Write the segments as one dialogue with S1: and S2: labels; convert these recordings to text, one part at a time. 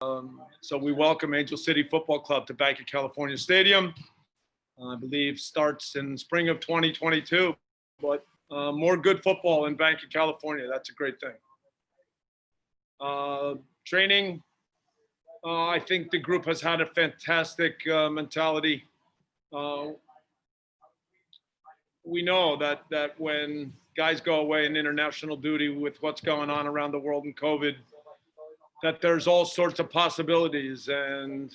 S1: So we welcome Angel City Football Club to Banc of California Stadium. I believe starts in spring of 2022, but more good football in Banc of California. That's a great thing. Training, I think the group has had a fantastic mentality. We know that when guys go away in international duty with what's going on around the world in COVID, that there's all sorts of possibilities. And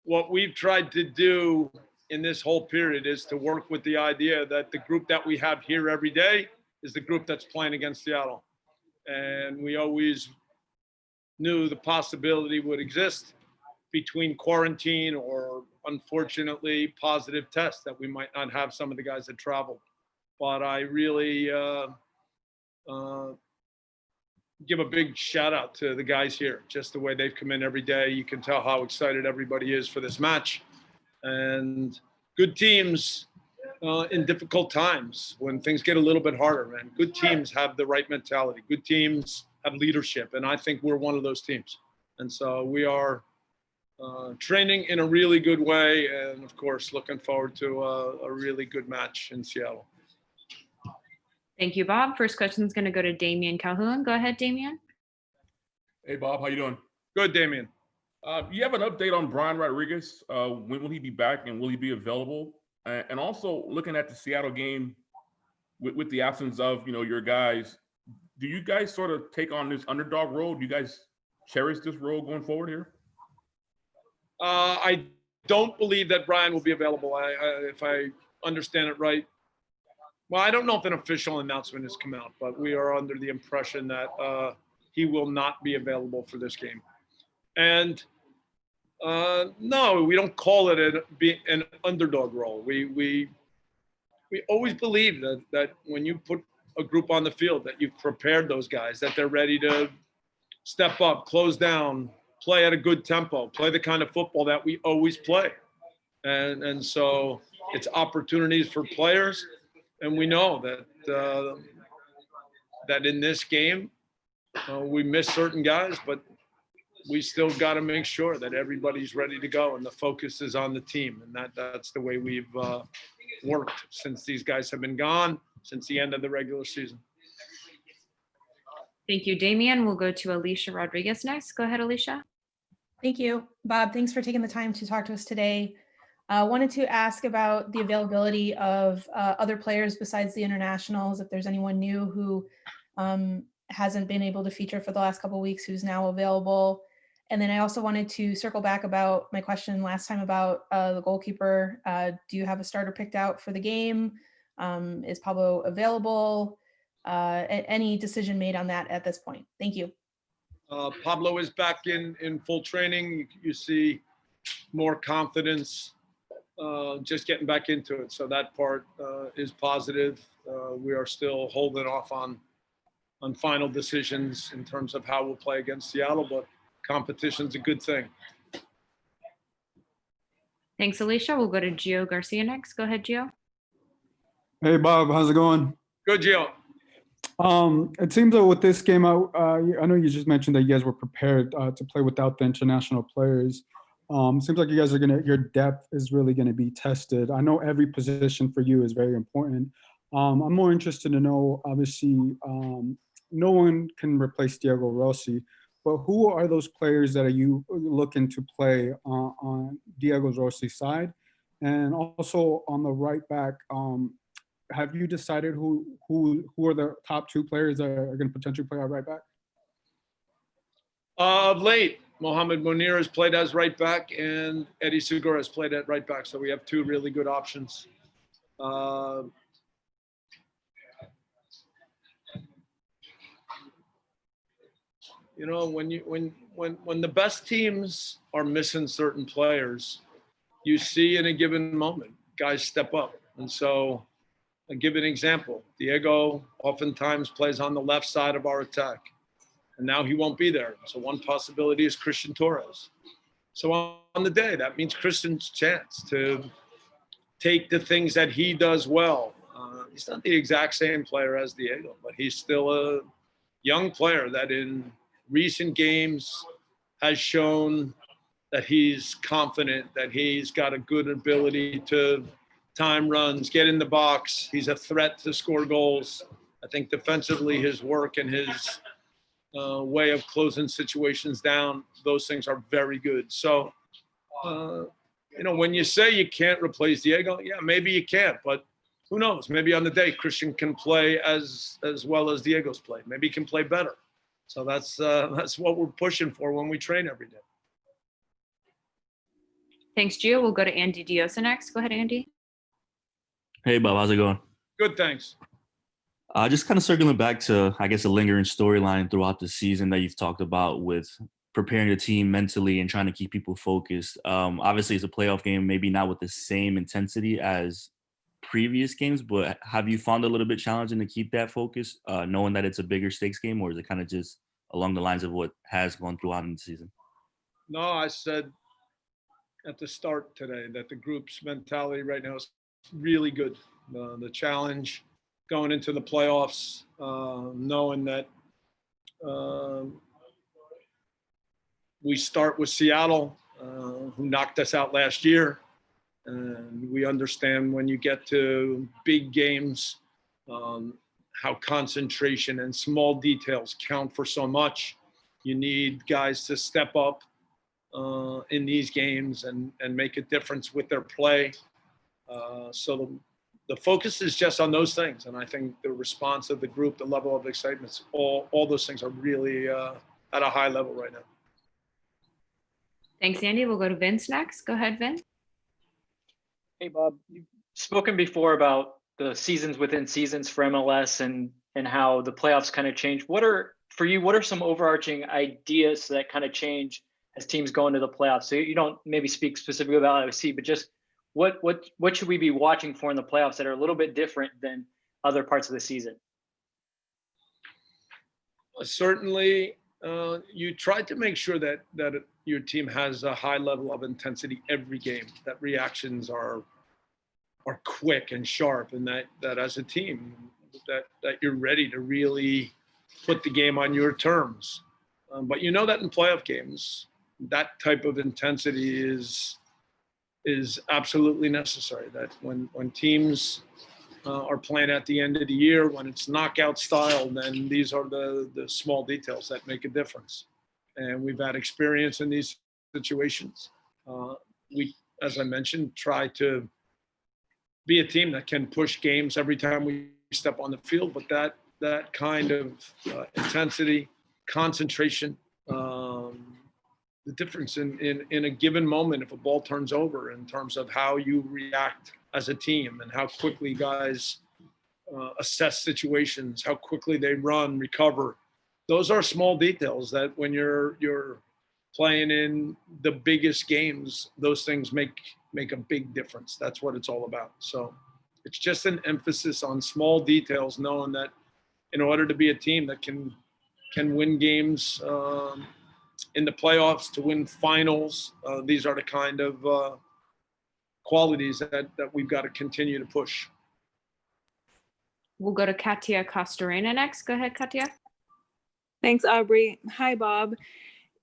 S1: what we've tried to do in this whole period is to work with the idea that the group that we have here every day is the group that's playing against Seattle. And we always knew the possibility would exist between quarantine or unfortunately positive tests that we might not have some of the guys that traveled. But I really give a big shout out to the guys here, just the way they've come in every day. You can tell how excited everybody is for this match. And good teams in difficult times, when things get a little bit harder, man, good teams have the right mentality. Good teams have leadership. And I think we're one of those teams. And so we are training in a really good way. And of course, looking forward to a really good match in Seattle.
S2: Thank you, Bob. First question is going to go to Damian Calhoun. Go ahead, Damian.
S3: Hey, Bob. How you doing?
S1: Good, Damian.
S3: You have an update on Brian Rodriguez? When will he be back and will he be available? And also looking at the Seattle game with the absence of, your guys, do you guys sort of take on this underdog role? Do you guys cherish this role going forward here?
S1: I don't believe that Brian will be available. If I understand it right. Well, I don't know if an official announcement has come out, but we are under the impression that he will not be available for this game. And no, we don't call it an underdog role. We always believe that when you put a group on the field, that you've prepared those guys, that they're ready to step up, close down, play at a good tempo, play the kind of football that we always play. And so it's opportunities for players. And we know that in this game, we miss certain guys, but we still got to make sure that everybody's ready to go and the focus is on the team. And that's the way we've worked since these guys have been gone, since the end of the regular season.
S2: Thank you, Damian. We'll go to Alicia Rodriguez next. Go ahead, Alicia.
S4: Thank you, Bob. Thanks for taking the time to talk to us today. Wanted to ask about the availability of other players besides the internationals, if there's anyone new who hasn't been able to feature for the last couple of weeks who's now available. And then I also wanted to circle back about my question last time about the goalkeeper. Do you have a starter picked out for the game? Is Pablo available? Any decision made on that at this point? Thank you.
S1: Pablo is back in full training. You see more confidence, just getting back into it. So that part is positive. We are still holding off on final decisions in terms of how we'll play against Seattle, but competition's a good thing.
S2: Thanks, Alicia. We'll go to Gio Garcia next. Go ahead, Gio.
S5: Hey, Bob. How's it going?
S1: Good, Gio.
S5: It seems that with this game, I know you just mentioned that you guys were prepared to play without the international players. Seems like you guys your depth is really gonna be tested. I know every position for you is very important. I'm more interested to know, obviously, no one can replace Diego Rossi, but who are those players that are you looking to play on Diego Rossi's side? And also on the right back, have you decided who are the top two players that are going to potentially play our right back?
S1: Of late, Mohamed Munir has played as right back and Eddie Segura has played at right back. So we have two really good options. When the best teams are missing certain players, you see in a given moment, guys step up. And so I'll give an example. Diego oftentimes plays on the left side of our attack, and now he won't be there. So one possibility is Christian Torres. So on the day, that means Christian's chance to take the things that he does well. He's not the exact same player as Diego, but he's still a young player that in recent games has shown that he's confident, that he's got a good ability to time runs, get in the box. He's a threat to score goals. I think defensively, his work and his way of closing situations down, those things are very good. So, when you say you can't replace Diego, yeah, maybe you can't, but who knows? Maybe on the day Christian can play as well as Diego's played. Maybe he can play better. So that's what we're pushing for when we train every day.
S2: Thanks, Gio. We'll go to Andy Diosa next. Go ahead, Andy.
S6: Hey, Bob, how's it going?
S1: Good, thanks.
S6: Just kind of circling back to, I guess, a lingering storyline throughout the season that you've talked about with preparing your team mentally and trying to keep people focused. Obviously, it's a playoff game, maybe not with the same intensity as previous games, but have you found it a little bit challenging to keep that focus, knowing that it's a bigger stakes game, or is it kind of just along the lines of what has gone throughout in the season?
S1: No, I said at the start today that the group's mentality right now is really good. The challenge going into the playoffs, knowing that we start with Seattle, who knocked us out last year. And we understand when you get to big games, how concentration and small details count for so much. You need guys to step up in these games and make a difference with their play. So the focus is just on those things. And I think the response of the group, the level of excitement, all those things are really at a high level right now.
S2: Thanks, Andy. We'll go to Vince next. Go ahead, Vince.
S7: Hey, Bob, you've spoken before about the seasons within seasons for MLS and how the playoffs kind of change. What are some overarching ideas that kind of change as teams go into the playoffs? So you don't maybe speak specifically about LAFC, but just what should we be watching for in the playoffs that are a little bit different than other parts of the season?
S1: Certainly, you try to make sure that your team has a high level of intensity every game, that reactions are quick and sharp, and that as a team that you're ready to really put the game on your terms. But you know that in playoff games, that type of intensity is absolutely necessary. That when teams are playing at the end of the year, when it's knockout style, then these are the small details that make a difference. And we've had experience in these situations. We, as I mentioned, try to be a team that can push games every time we step on the field, but that kind of intensity, concentration, the difference in a given moment if a ball turns over in terms of how you react as a team and how quickly guys assess situations, how quickly they run, recover. Those are small details that when you're playing in the biggest games, those things make a big difference. That's what it's all about. So it's just an emphasis on small details, knowing that in order to be a team that can win games in the playoffs, to win finals, these are the kind of qualities that we've got to continue to push.
S2: We'll go to Katia Costarena next. Go ahead, Katia.
S8: Thanks, Aubrey. Hi, Bob.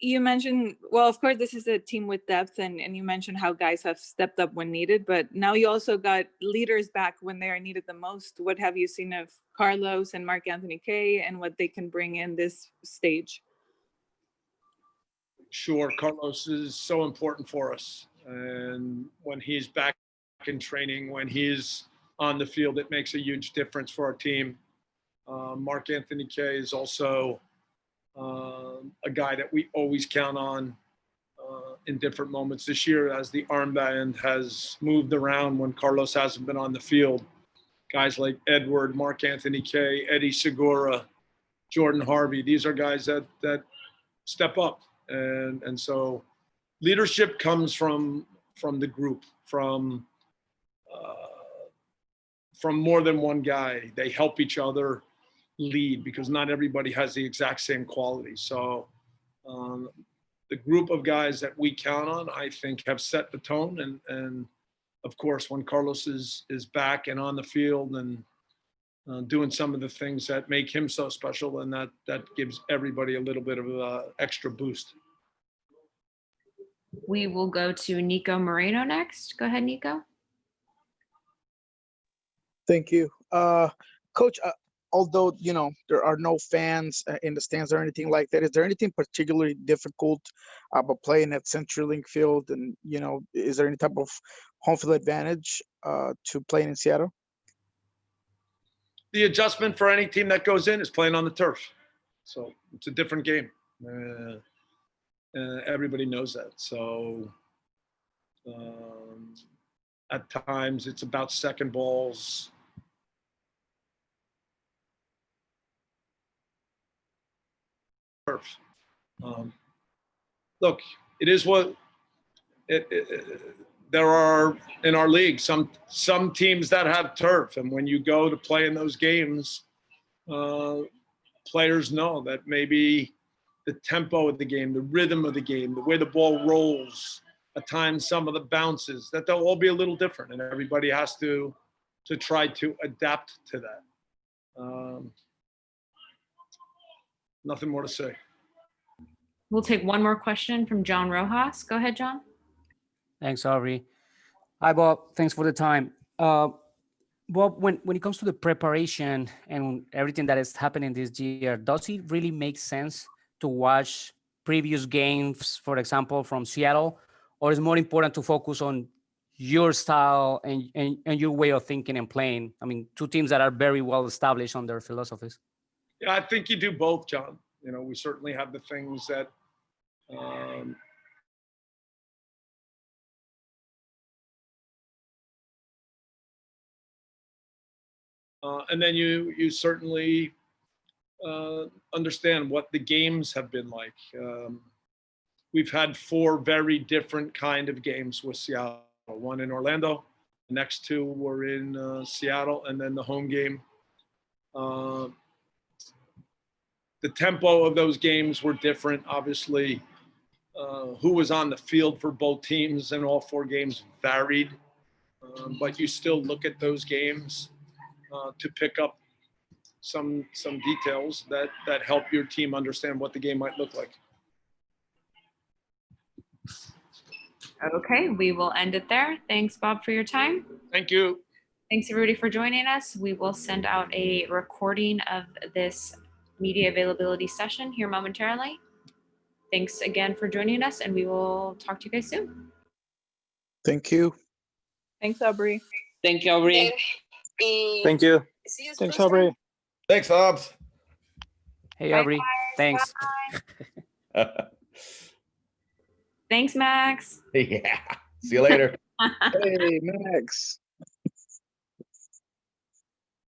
S8: You mentioned, well, of course, this is a team with depth, and you mentioned how guys have stepped up when needed, but now you also got leaders back when they are needed the most. What have you seen of Carlos and Marc-Anthony Kaye and what they can bring in this stage?
S1: Sure, Carlos is so important for us. And when he's back in training, when he's on the field, it makes a huge difference for our team. Marc-Anthony Kaye is also a guy that we always count on in different moments. This year, as the armband has moved around when Carlos hasn't been on the field, guys like Edward, Marc-Anthony Kaye, Eddie Segura, Jordan Harvey, these are guys that step up. And so leadership comes from the group, from more than one guy. They help each other lead because not everybody has the exact same quality. So the group of guys that we count on, I think, have set the tone. And of course, when Carlos is back and on the field and doing some of the things that make him so special, and that gives everybody a little bit of an extra boost.
S2: We will go to Nico Moreno next. Go ahead, Nico.
S9: Thank you. Coach, although, there are no fans in the stands or anything like that, is there anything particularly difficult about playing at CenturyLink Field? And, is there any type of home field advantage to playing in Seattle?
S1: The adjustment for any team that goes in is playing on the turf. So it's a different game. Everybody knows that. So at times it's about second balls. Look, it is what there are in our league. Some teams that have turf, and when you go to play in those games, players know that maybe the tempo of the game, the rhythm of the game, the way the ball rolls, at times some of the bounces, that they'll all be a little different, and everybody has to try to adapt to that. Nothing more to say.
S2: We'll take one more question from John Rojas. Go ahead, John.
S10: Thanks, Aubrey. Hi, Bob. Thanks for the time. Bob, when it comes to the preparation and everything that is happening this year, does it really make sense to watch previous games, for example, from Seattle, or is it more important to focus on your style and your way of thinking and playing? I mean, two teams that are very well established on their philosophies.
S1: Yeah, I think you do both, John. We certainly have the things that and then you certainly understand what the games have been like. We've had 4 very different kind of games with Seattle. One in Orlando, the next 2 were in Seattle, and then the home game. The tempo of those games were different. Obviously, who was on the field for both teams in all 4 games varied. But you still look at those games to pick up some details that help your team understand what the game might look like.
S2: Okay, we will end it there. Thanks, Bob, for your time.
S1: Thank you.
S2: Thanks, everybody, for joining us. We will send out a recording of this media availability session here momentarily. Thanks again for joining us, and we will talk to you guys soon.
S9: Thank you.
S8: Thanks, Aubrey.
S11: Thank you, Aubrey.
S9: Thank you.
S12: Thanks, Aubrey.
S13: Thanks, Hobbs.
S10: Hey,
S2: Bye,
S10: Aubrey.
S2: guys.
S10: Thanks.
S2: Bye. Thanks, Max.
S13: Yeah. See you later.
S9: Hey, Max.